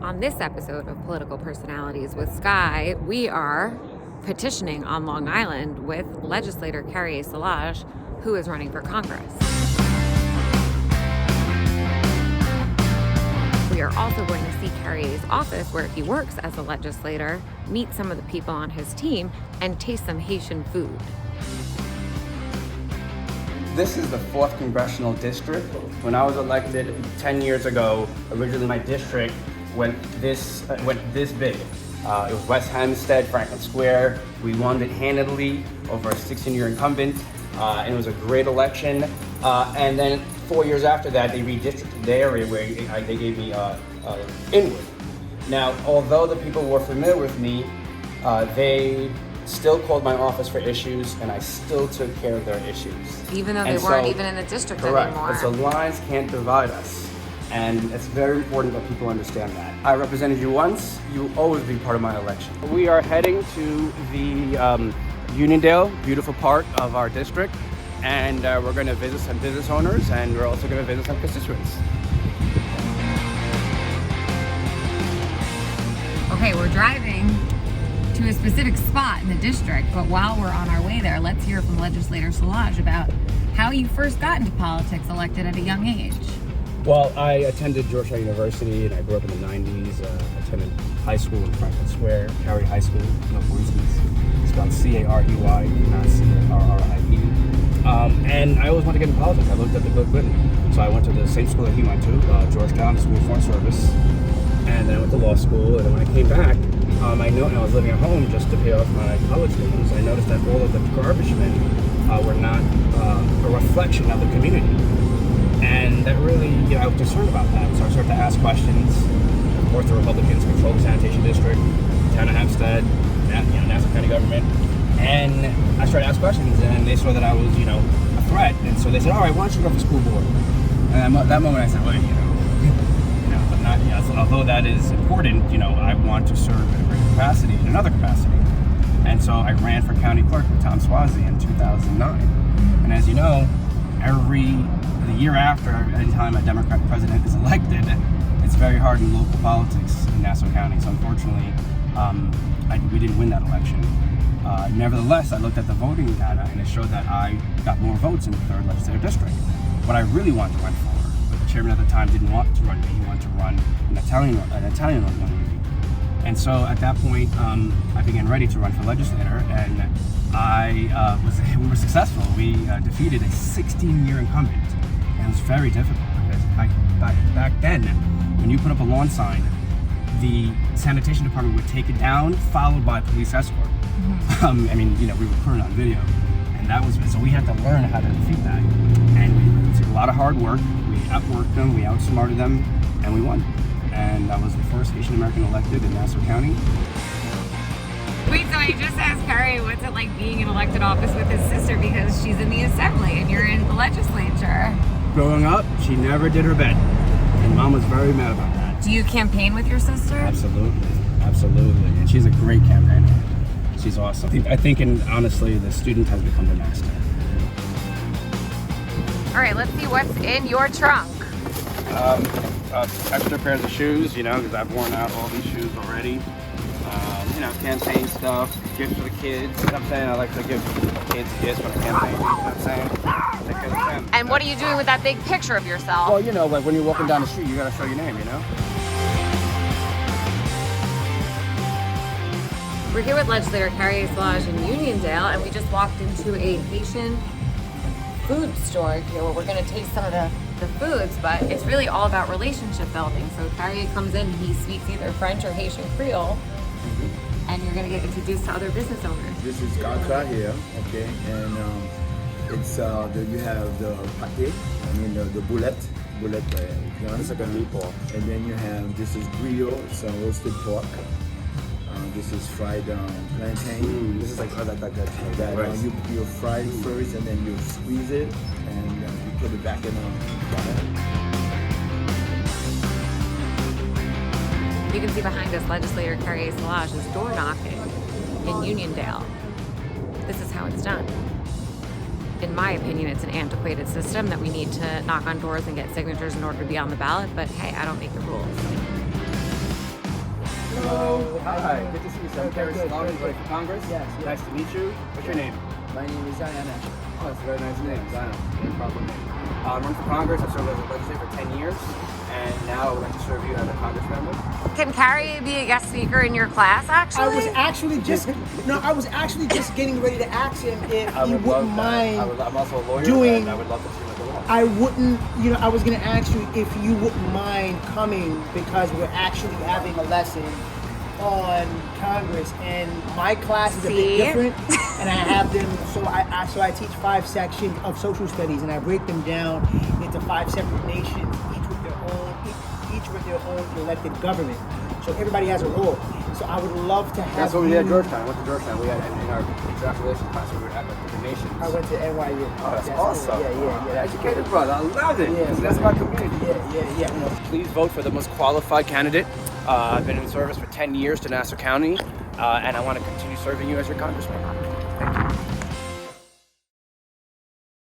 On this episode of Political Personalities with Sky, we are petitioning on Long Island with legislator Carrie Solages, who is running for Congress. We are also going to see Carrie's office, where he works as a legislator, meet some of the people on his team, and taste some Haitian food. This is the 4th Congressional District. When I was elected 10 years ago, originally my district went this big. It was West Hempstead, Franklin Square. We won it handedly over a 16-year incumbent, and it was a great election. And then 4 years after that, they redistricted the area where they gave me Inwood. Now, although the people were familiar with me, they still called my office for issues, and I still took care of their issues. Even though they weren't even in the district anymore. Correct. So lines can't divide us, and it's very important that people understand that. I represented you once, you will always be part of my election. We are heading to the Uniondale, beautiful part of our district, and we're going to visit some business owners, and we're also going to visit some constituents. Okay, we're driving to a specific spot in the district, but while we're on our way there, let's hear from Legislator Solages about how you first got into politics, elected at a young age. Well, I attended Georgetown University, and I grew up in the 90s. Attended high school in Franklin Square, Carrie High School, no coincidence. It's spelled C-A-R-E-Y, not C-A-R-R-I-E. And I always wanted to get into politics. I looked at the Bill Clinton. So I went to the same school that he went to, Georgetown School of Foreign Service. And then I went to law school, and then when I came back, I was living at home just to pay off my college loans. I noticed that all of the garbage men were not a reflection of the community. And that really, I was concerned about that. So I started to ask questions. Of course, the Republicans control the sanitation district, town of Hempstead, Nassau County government. And I started to ask questions, and they saw that I was, a threat. And so they said, all right, why don't you go for school board? And at that moment I said, wait, although that is important, I want to serve in a greater capacity, in another capacity. And so I ran for county clerk with Tom Swazi in 2009. And as you know, the year after, anytime a Democrat president is elected, it's very hard in local politics in Nassau County. So unfortunately, we didn't win that election. Nevertheless, I looked at the voting data, and it showed that I got more votes in the 3rd legislative district. What I really wanted to run for, but the chairman at the time didn't want to run me. He wanted to run an Italian lady. And so at that point, I began ready to run for legislator, and we were successful. We defeated a 16-year incumbent, and it was very difficult because back then, when you put up a lawn sign, the sanitation department would take it down, followed by a police escort. Mm-hmm. We recorded on video, and so we had to learn how to defeat that. And it took a lot of hard work. We outworked them, we outsmarted them, and we won. And I was the first Haitian American elected in Nassau County. Wait, so I just asked Carrie, what's it like being in elected office with his sister, because she's in the assembly and you're in the legislature? Growing up, she never did her bed, and Mom was very mad about that. Do you campaign with your sister? Absolutely, and she's a great campaigner. She's awesome. I think, and honestly, the student has become the master. All right, let's see what's in your trunk. Extra pairs of shoes, because I've worn out all these shoes already. Campaign stuff, gifts for the kids. I'm saying I like to give kids gifts when I campaign. I'm saying. Take care of them. And what are you doing with that big picture of yourself? Well, like when you're walking down the street, you gotta show your name, We're here with legislator Carrie Solages in Uniondale, and we just walked into a Haitian food store here where we're going to taste some of the foods, but it's really all about relationship building. So Carrie comes in, he speaks either French or Haitian Creole, and you're going to get introduced to other business owners. This is Ganta here, okay, and it's you have the pate, the boulette, and then you have, this is griot, it's roasted pork. This is fried plantain. This is like that. Right. You fry it first, and then you squeeze it, and you put it back in the fire. You can see behind us legislator Carrie Solages is door knocking in Uniondale. This is how it's done. In my opinion, it's an antiquated system that we need to knock on doors and get signatures in order to be on the ballot, but hey, I don't make the rules. Hello. Hi, good to see you, sir. I'm Carrie Good, Solages, good. running for Congress. Yes, yes. Nice to meet you. What's your name? My name is Diana. Oh, that's a very nice name, Zion. Very proper name. I'm running for Congress. I served as a legislator for 10 years, and now I would like to serve you as a Congress member. Can Carrie be a guest speaker in your class, actually? I was actually just getting ready to ask him if I he would wouldn't love that. mind. I'm also a lawyer, doing- and I would love to see what goes on. I wouldn't, I was gonna ask you if you wouldn't mind coming because we're actually having a lesson on Congress, and my class is a See? bit different, and I have them. So I teach 5 sections of social studies, and I break them down into 5 separate nations, each with their own elected government. So everybody has a role. So I would love to have. That's what we did at you- Georgetown. I went to Georgetown. We had in our international relations class, we were at the nations. I went to NY-4. Oh, that's awesome. Yeah. Educated brother. I love it. Yeah. Because that's my community. Yeah. Please vote for the most qualified candidate. I've been in service for 10 years to Nassau County, and I want to continue serving you as your congressman. Thank you.